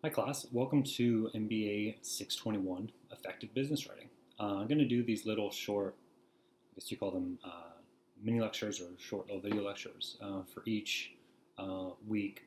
Hi class, welcome to MBA 621, Effective Business Writing. I'm going to do these little short, I guess you call them mini lectures or short little video lectures for each week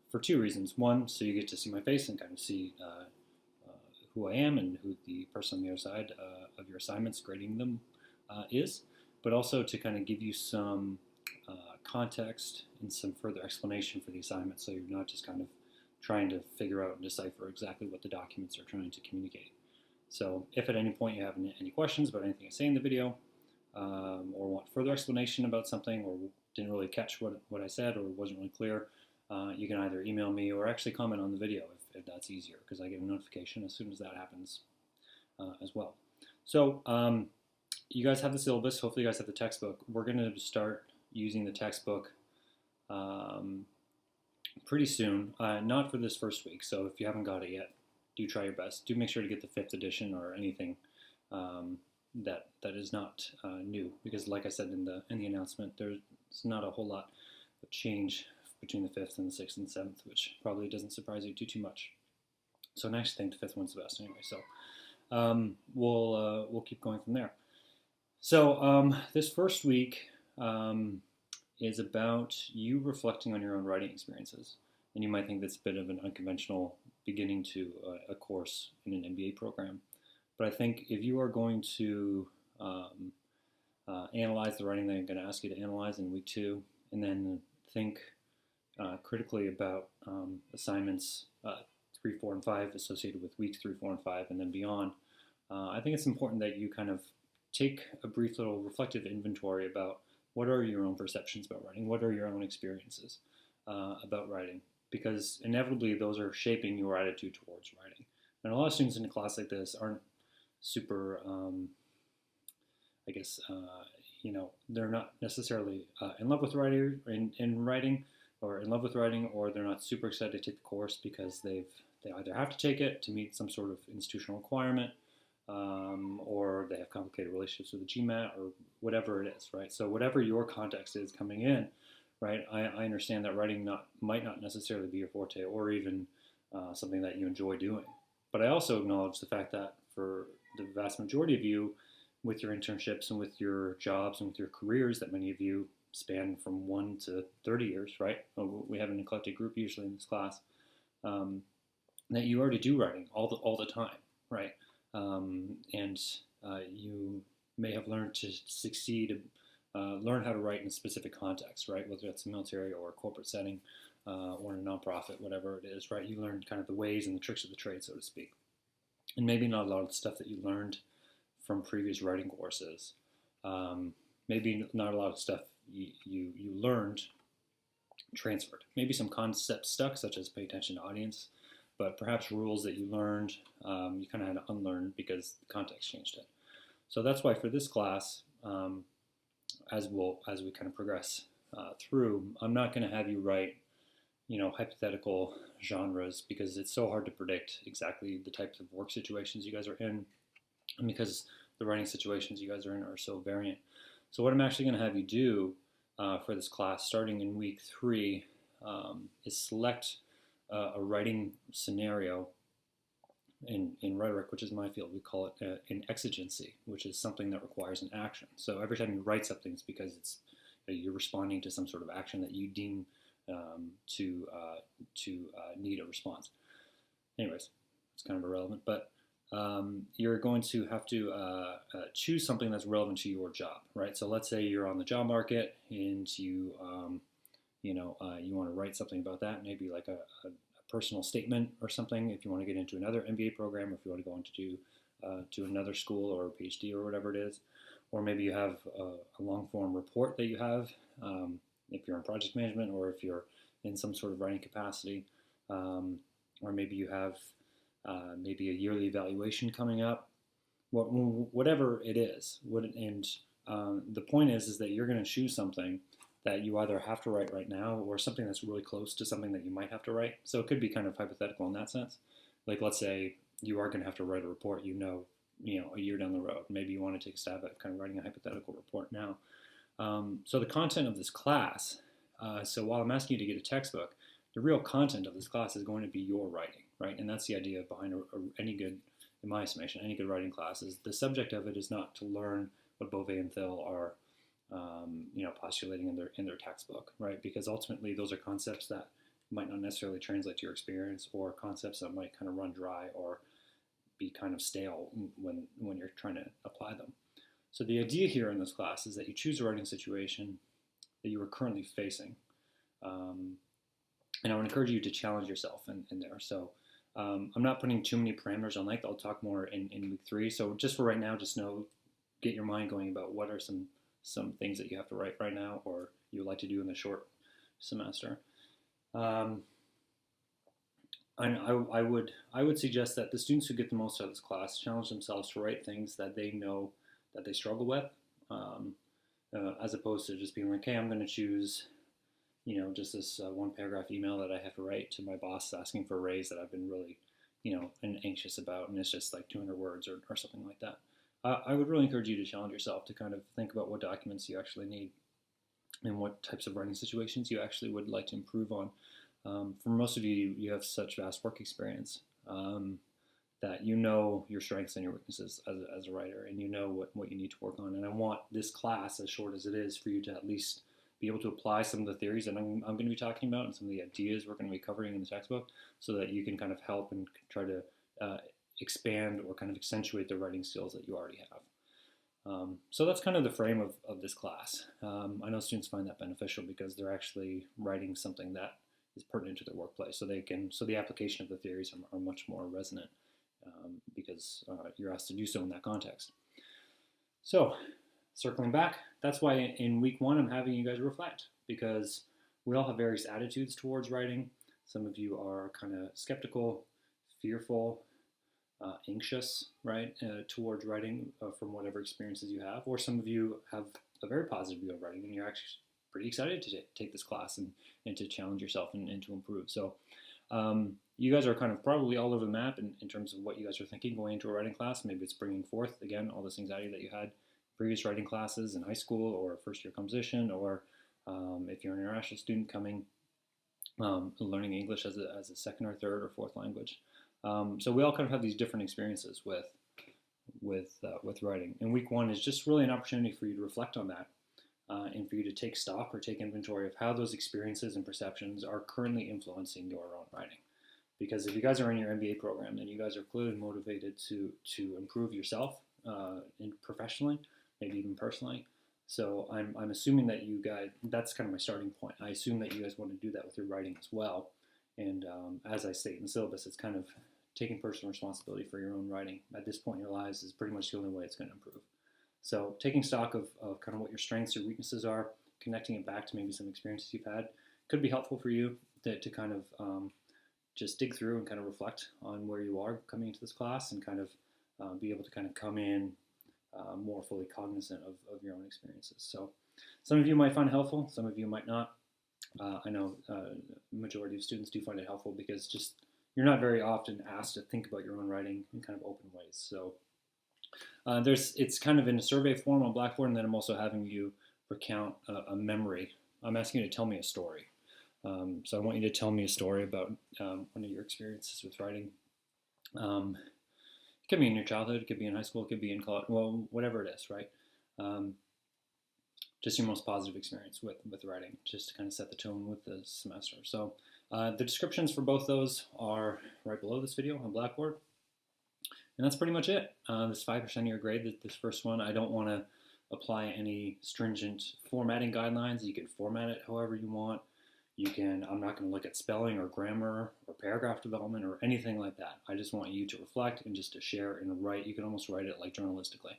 for two reasons. One, so you get to see my face and kind of see who I am and who the person on the other side of your assignments grading them is, but also to kind of give you some context and some further explanation for the assignment so you're not just kind of trying to figure out and decipher exactly what the documents are trying to communicate. So if at any point you have any questions about anything I say in the video or want further explanation about something or didn't really catch what I said or wasn't really clear, you can either email me or actually comment on the video if that's easier, because I get a notification as soon as that happens as well. So you guys have the syllabus. Hopefully you guys have the textbook. We're going to start using the textbook pretty soon. Not for this first week, so if you haven't got it yet, do try your best. Do make sure to get the 5th edition or anything that is not new, because like I said in the announcement, there's not a whole lot of change between the 5th and the 6th and 7th, which probably doesn't surprise you too much. So I actually think the 5th one's the best anyway. So we'll keep going from there. So this first week is about you reflecting on your own writing experiences. And you might think that's a bit of an unconventional beginning to a course in an MBA program. But I think if you are going to analyze the writing that I'm going to ask you to analyze in week 2, and then think critically about assignments 3, 4, and 5 associated with weeks 3, 4, and 5, and then beyond, I think it's important that you kind of take a brief little reflective inventory about what are your own perceptions about writing, what are your own experiences about writing, because inevitably those are shaping your attitude towards writing. And a lot of students in a class like this aren't super, I guess, they're not necessarily in love with writing, or in love with writing, or they're not super excited to take the course because they either have to take it to meet some sort of institutional requirement, or they have complicated relationships with the GMAT or whatever it is, right? So whatever your context is coming in, right, I understand that writing might not necessarily be your forte or even something that you enjoy doing. But I also acknowledge the fact that for the vast majority of you, with your internships and with your jobs and with your careers, that many of you span from 1 to 30 years, right? We have an eclectic group usually in this class, that you already do writing all the time, right? And you may have learned to succeed, learn how to write in a specific context, right? Whether that's a military or a corporate setting or in a nonprofit, whatever it is, right? You learn kind of the ways and the tricks of the trade, so to speak. And maybe not a lot of the stuff that you learned from previous writing courses. Maybe not a lot of stuff you learned transferred. Maybe some concepts stuck, such as pay attention to audience, but perhaps rules that you learned, you kind of had to unlearn because the context changed it. So that's why for this class, as we kind of progress through, I'm not going to have you write, hypothetical genres, because it's so hard to predict exactly the types of work situations you guys are in, and because the writing situations you guys are in are so variant. So what I'm actually going to have you do for this class, starting in week 3, is select a writing scenario in rhetoric, which is my field. We call it an exigency, which is something that requires an action. So every time you write something, it's because you're responding to some sort of action that you deem to need a response. Anyways, it's kind of irrelevant, but you're going to have to choose something that's relevant to your job, right? So let's say you're on the job market and you want to write something about that, maybe like a personal statement or something, if you want to get into another MBA program, or if you want to go into to another school or a PhD or whatever it is. Or maybe you have a long-form report that you have, if you're in project management, or if you're in some sort of writing capacity, or maybe you have maybe a yearly evaluation coming up, whatever it is. And the point is that you're going to choose something that you either have to write right now, or something that's really close to something that you might have to write. So it could be kind of hypothetical in that sense. Like, let's say you are going to have to write a report, a year down the road. Maybe you want to take a stab at kind of writing a hypothetical report now. So the content of this class, so while I'm asking you to get a textbook, the real content of this class is going to be your writing, right? And that's the idea behind any good, in my estimation, any good writing class is the subject of it is not to learn what Beauvais and Thill are, postulating in their textbook, right? Because ultimately those are concepts that might not necessarily translate to your experience, or concepts that might kind of run dry or be kind of stale when you're trying to apply them. So the idea here in this class is that you choose a writing situation that you are currently facing. And I would encourage you to challenge yourself in there. So I'm not putting too many parameters on length. I'll talk more in week 3. So just for right now, just get your mind going about what are some things that you have to write right now, or you would like to do in the short semester. I would suggest that the students who get the most out of this class challenge themselves to write things that they know that they struggle with, as opposed to just being like, hey, I'm going to choose, just this one paragraph email that I have to write to my boss asking for a raise that I've been really, anxious about, and it's just like 200 words or something like that. I would really encourage you to challenge yourself to kind of think about what documents you actually need and what types of writing situations you actually would like to improve on. For most of you, you have such vast work experience that you know your strengths and your weaknesses as a writer, and you know what you need to work on. And I want this class, as short as it is, for you to at least be able to apply some of the theories that I'm going to be talking about and some of the ideas we're going to be covering in the textbook, so that you can kind of help and try to expand or kind of accentuate the writing skills that you already have. So that's kind of the frame of this class. I know students find that beneficial because they're actually writing something that is pertinent to their workplace, so the application of the theories are much more resonant because you're asked to do so in that context. So circling back, that's why in week 1 I'm having you guys reflect, because we all have various attitudes towards writing. Some of you are kind of skeptical, fearful, anxious, right, towards writing from whatever experiences you have, or some of you have a very positive view of writing and you're actually pretty excited to take this class and to challenge yourself and to improve. So you guys are kind of probably all over the map in terms of what you guys are thinking going into a writing class. Maybe it's bringing forth, again, all this anxiety that you had in previous writing classes in high school or first-year composition, or if you're an international student coming, learning English as a second or third or fourth language. So we all kind of have these different experiences with writing. And week 1 is just really an opportunity for you to reflect on that. And for you to take stock or take inventory of how those experiences and perceptions are currently influencing your own writing. Because if you guys are in your MBA program, then you guys are clearly motivated to improve yourself professionally, maybe even personally. So I'm assuming that you guys, that's kind of my starting point. I assume that you guys want to do that with your writing as well. And as I state in the syllabus, it's kind of taking personal responsibility for your own writing at this point in your lives is pretty much the only way it's going to improve. So taking stock of kind of what your strengths or weaknesses are, connecting it back to maybe some experiences you've had, could be helpful for you to kind of just dig through and kind of reflect on where you are coming into this class, and kind of be able to kind of come in more fully cognizant of your own experiences. So some of you might find it helpful, some of you might not. I know the majority of students do find it helpful because just you're not very often asked to think about your own writing in kind of open ways. So it's kind of in a survey form on Blackboard, and then I'm also having you recount a memory. I'm asking you to tell me a story. So I want you to tell me a story about one of your experiences with writing. It could be in your childhood, it could be in high school, it could be in college, well, whatever it is, right? Just your most positive experience with writing, just to kind of set the tone with the semester. So the descriptions for both those are right below this video on Blackboard. And that's pretty much it. This 5% of your grade, this first one, I don't want to apply any stringent formatting guidelines. You can format it however you want. I'm not going to look at spelling or grammar or paragraph development or anything like that. I just want you to reflect and just to share and write. You can almost write it like journalistically.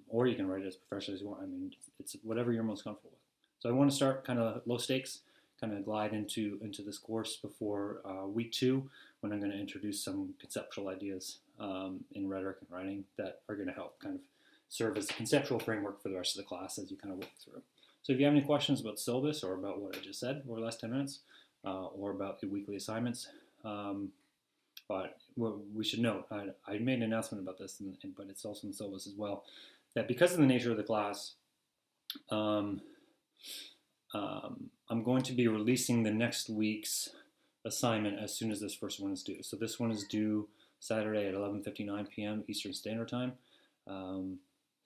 Or you can write it as professionally as you want. I mean, it's whatever you're most comfortable with. So I want to start kind of low stakes, kind of glide into this course before week 2, when I'm going to introduce some conceptual ideas in rhetoric and writing that are going to help kind of serve as a conceptual framework for the rest of the class as you kind of work through. So if you have any questions about syllabus or about what I just said over the last 10 minutes, or about the weekly assignments, but we should note, I made an announcement about this, but it's also in the syllabus as well, that because of the nature of the class, I'm going to be releasing the next week's assignment as soon as this first one is due. So this one is due Saturday at 11:59 p.m. Eastern Standard Time.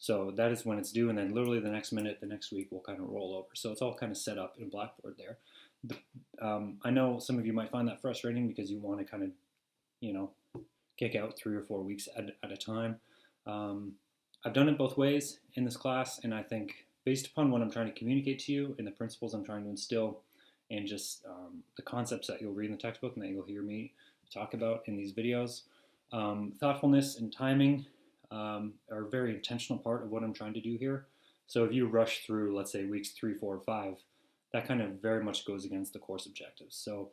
So that is when it's due, and then literally the next minute, the next week, will kind of roll over. So it's all kind of set up in Blackboard there. I know some of you might find that frustrating because you want to kind of, kick out 3 or 4 weeks at a time. I've done it both ways in this class, and I think based upon what I'm trying to communicate to you and the principles I'm trying to instill, and just the concepts that you'll read in the textbook and that you'll hear me talk about in these videos, thoughtfulness and timing are a very intentional part of what I'm trying to do here. So if you rush through, let's say, weeks 3, 4, 5, that kind of very much goes against the course objectives. So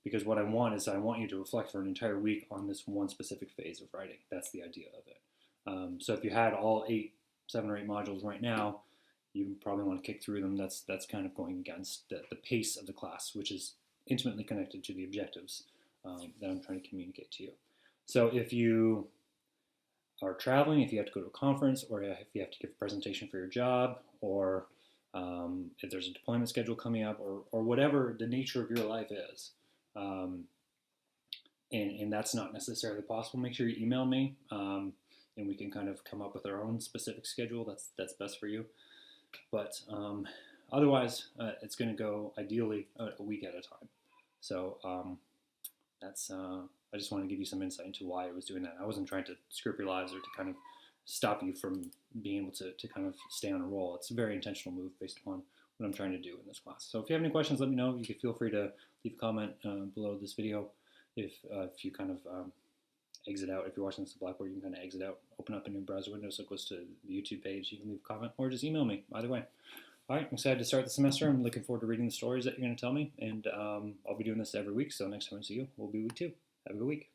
because what I want is I want you to reflect for an entire week on this one specific phase of writing. That's the idea of it. So if you had all 7 or 8 modules right now, you probably want to kick through them. That's kind of going against the pace of the class, which is intimately connected to the objectives that I'm trying to communicate to you. So if you are traveling, if you have to go to a conference, or if you have to give a presentation for your job, or if there's a deployment schedule coming up, or whatever the nature of your life is, and that's not necessarily possible, make sure you email me, and we can kind of come up with our own specific schedule that's best for you. But otherwise, it's going to go ideally a week at a time. So that's I just want to give you some insight into why I was doing that. I wasn't trying to screw up your lives or to kind of stop you from being able to kind of stay on a roll. It's a very intentional move based upon what I'm trying to do in this class. So if you have any questions, let me know. You can feel free to leave a comment below this video. If you kind of exit out, if you're watching this on Blackboard, you can kind of exit out, open up a new browser window so it goes to the YouTube page. You can leave a comment or just email me. Either way. All right, I'm excited to start the semester. I'm looking forward to reading the stories that you're going to tell me, and I'll be doing this every week. So next time I see you, we'll be week 2. Have a good week.